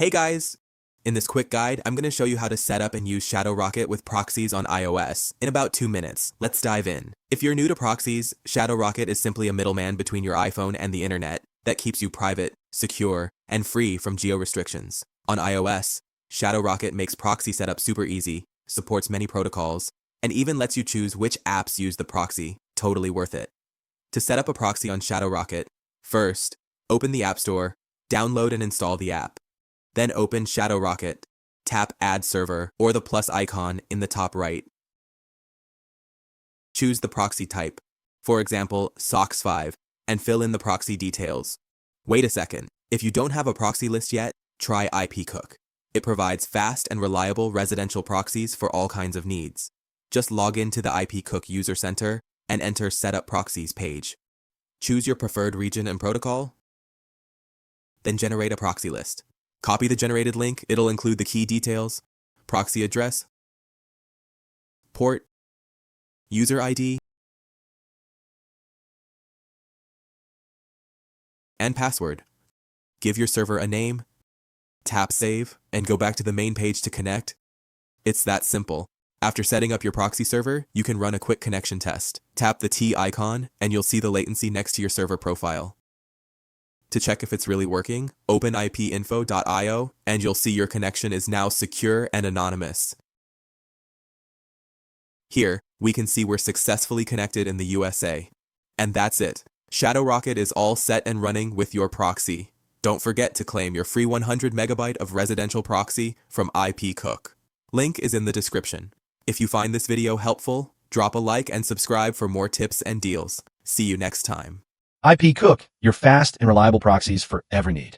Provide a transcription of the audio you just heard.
Hey guys! In this quick guide, I'm going to show you how to set up and use Shadowrocket with Proxies on iOS in about 2 minutes. Let's dive in. If you're new to Proxies, Shadowrocket is simply a middleman between your iPhone and the internet that keeps you private, secure, and free from geo-restrictions. On iOS, Shadowrocket makes proxy setup super easy, supports many protocols, and even lets you choose which apps use the proxy. Totally worth it. To set up a proxy on Shadowrocket, first, open the App Store, download and install the app. Then open Shadowrocket, tap Add Server or the plus icon in the top right. Choose the proxy type, for example, SOX5, and fill in the proxy details. Wait a second, if you don't have a proxy list yet, try IPcook. It provides fast and reliable residential proxies for all kinds of needs. Just log into the IPcook User Center and enter Setup Proxies page. Choose your preferred region and protocol, then generate a proxy list. Copy the generated link. It'll include the key details, proxy address, port, user ID, and password. Give your server a name, tap Save, and go back to the main page to connect. It's that simple. After setting up your proxy server, you can run a quick connection test. Tap the T icon, and you'll see the latency next to your server profile. To check if it's really working, open ipinfo.io, and you'll see your connection is now secure and anonymous. Here, we can see we're successfully connected in the USA. And that's it. Shadowrocket is all set and running with your proxy. Don't forget to claim your free 100 megabyte of residential proxy from IPcook. Link is in the description. If you find this video helpful, drop a like and subscribe for more tips and deals. See you next time. IPcook, your fast and reliable proxies for every need.